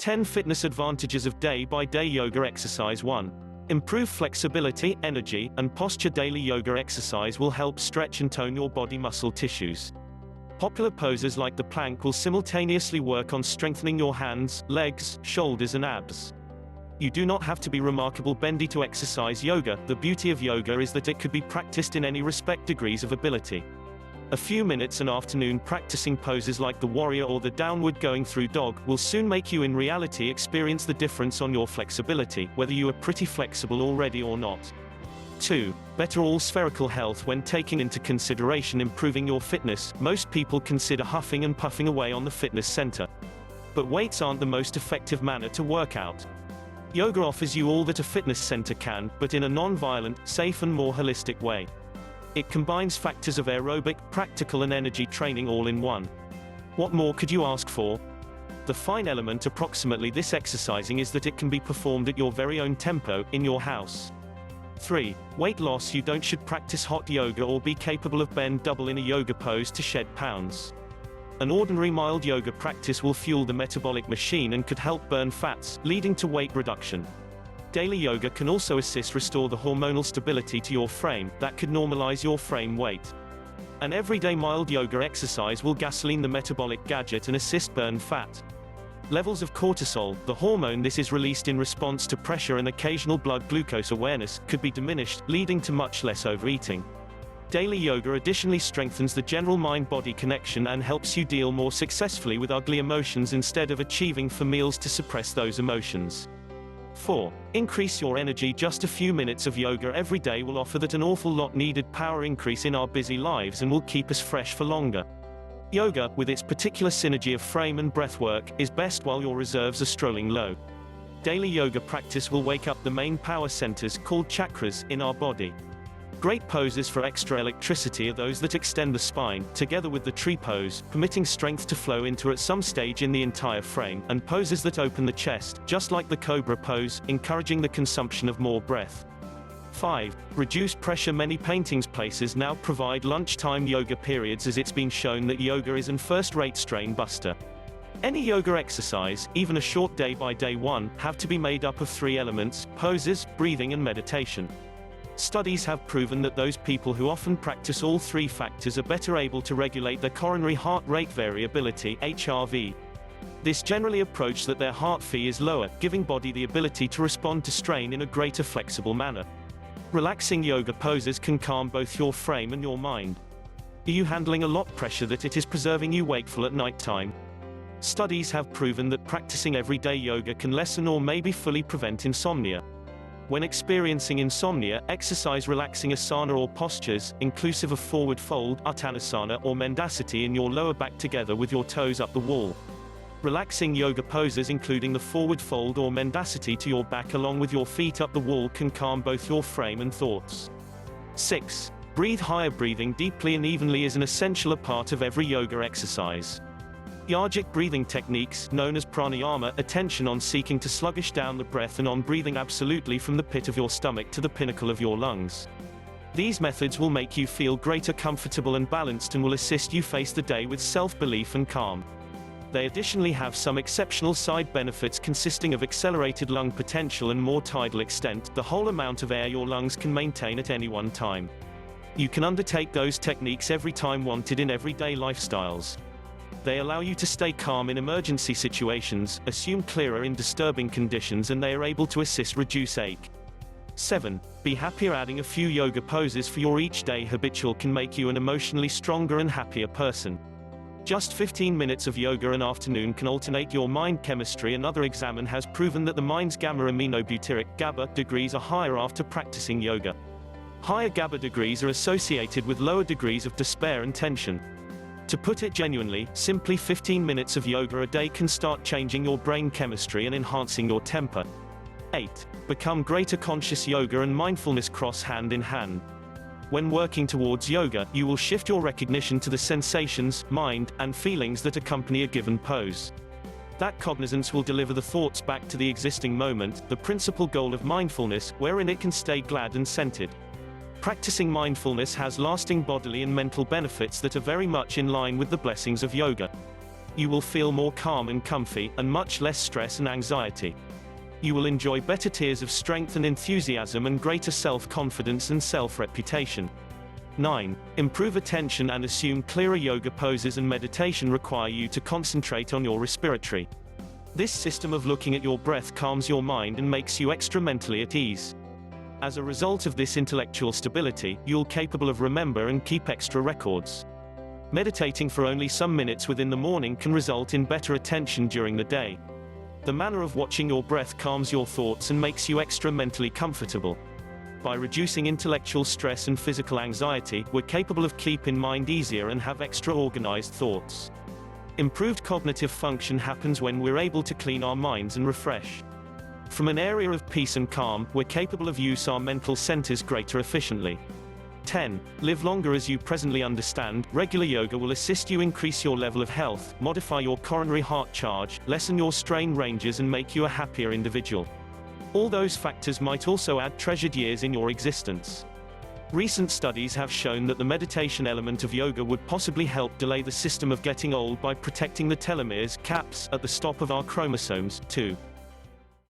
10 Fitness Advantages of Day-by-Day Yoga Exercise. 1. Improve flexibility, energy, and posture. Daily yoga exercise will help stretch and tone your body muscle tissues. Popular poses like the plank will simultaneously work on strengthening your hands, legs, shoulders and abs. You do not have to be remarkable bendy to exercise yoga. The beauty of yoga is that it could be practiced in any degrees of ability. A few minutes an afternoon practicing poses like the warrior or the downward going through dog will soon make you in reality experience the difference on your flexibility, whether you are pretty flexible already or not. 2. Better all spherical health. When taking into consideration improving your fitness, most people consider huffing and puffing away on the fitness center. But weights aren't the most effective manner to work out. Yoga offers you all that a fitness center can, but in a non-violent, safe and more holistic way. It combines factors of aerobic, practical and energy training all in one. What more could you ask for? The fine element approximately this exercising is that it can be performed at your very own tempo, in your house. 3. Weight loss. You don't should practice hot yoga or be capable of bend double in a yoga pose to shed pounds. An ordinary mild yoga practice will fuel the metabolic machine and could help burn fats, leading to weight reduction. Daily yoga can also assist restore the hormonal stability to your frame, that could normalize your frame weight. An everyday mild yoga exercise will gasoline the metabolic gadget and assist burn fat. Levels of cortisol, the hormone this is released in response to pressure and occasional blood glucose awareness, could be diminished, leading to much less overeating. Daily yoga additionally strengthens the general mind-body connection and helps you deal more successfully with ugly emotions instead of achieving for meals to suppress those emotions. 4. Increase your energy. Just a few minutes of yoga every day will offer that an awful lot needed power increase in our busy lives and will keep us fresh for longer. Yoga, with its particular synergy of frame and breath work, is best while your reserves are strolling low. Daily yoga practice will wake up the main power centers, called chakras, in our body. Great poses for extra electricity are those that extend the spine, together with the tree pose, permitting strength to flow into at some stage in the entire frame, and poses that open the chest, just like the cobra pose, encouraging the consumption of more breath. 5. Reduce pressure. Many paintings places now provide lunchtime yoga periods, as it's been shown that yoga is an first-rate strain buster. Any yoga exercise, even a short day-by-day one, have to be made up of 3 elements: poses, breathing and meditation. Studies have proven that those people who often practice all 3 factors are better able to regulate their coronary heart rate variability (HRV). This generally approach that their heart fee is lower, giving body the ability to respond to strain in a greater flexible manner. Relaxing yoga poses can calm both your frame and your mind. Are you handling a lot of pressure that it is preserving you wakeful at night time? Studies have proven that practicing everyday yoga can lessen or maybe fully prevent insomnia. When experiencing insomnia, exercise relaxing asana or postures, inclusive of forward fold, uttanasana or mendacity in your lower back together with your toes up the wall. Relaxing yoga poses including the forward fold or mendacity to your back along with your feet up the wall can calm both your frame and thoughts. 6. Breathe higher. Breathing deeply and evenly is an essential part of every yoga exercise. Yogic breathing techniques, known as pranayama, attention on seeking to sluggish down the breath and on breathing absolutely from the pit of your stomach to the pinnacle of your lungs. These methods will make you feel greater comfortable and balanced and will assist you face the day with self-belief and calm. They additionally have some exceptional side benefits consisting of accelerated lung potential and more tidal extent, the whole amount of air your lungs can maintain at any one time. You can undertake those techniques every time wanted in everyday lifestyles. They allow you to stay calm in emergency situations, assume clearer in disturbing conditions, and they are able to assist reduce ache. 7. Be happier. Adding a few yoga poses for your each day habitual can make you an emotionally stronger and happier person. Just 15 minutes of yoga an afternoon can alternate your mind chemistry. Another examine has proven that the mind's gamma-aminobutyric GABA degrees are higher after practicing yoga. Higher GABA degrees are associated with lower degrees of despair and tension. To put it genuinely, simply 15 minutes of yoga a day can start changing your brain chemistry and enhancing your temper. 8. Become greater. Conscious yoga and mindfulness cross hand in hand. When working towards yoga, you will shift your recognition to the sensations, mind, and feelings that accompany a given pose. That cognizance will deliver the thoughts back to the existing moment, the principal goal of mindfulness, wherein it can stay glad and centered. Practicing mindfulness has lasting bodily and mental benefits that are very much in line with the blessings of yoga. You will feel more calm and comfy, and much less stress and anxiety. You will enjoy better tiers of strength and enthusiasm and greater self-confidence and self-reputation. 9. Improve attention and assume clearer. Yoga poses and meditation require you to concentrate on your respiratory. This system of looking at your breath calms your mind and makes you extra mentally at ease. As a result of this intellectual stability, you're capable of remember and keep extra records. Meditating for only some minutes within the morning can result in better attention during the day. The manner of watching your breath calms your thoughts and makes you extra mentally comfortable. By reducing intellectual stress and physical anxiety, we're capable of keeping mind easier and have extra organized thoughts. Improved cognitive function happens when we're able to clean our minds and refresh. From an area of peace and calm, we're capable of use our mental centers greater efficiently. 10. Live longer. As you presently understand, regular yoga will assist you increase your level of health, modify your coronary heart charge, lessen your strain ranges and make you a happier individual. All those factors might also add treasured years in your existence. Recent studies have shown that the meditation element of yoga would possibly help delay the system of getting old by protecting the telomeres caps at the stop of our chromosomes, too.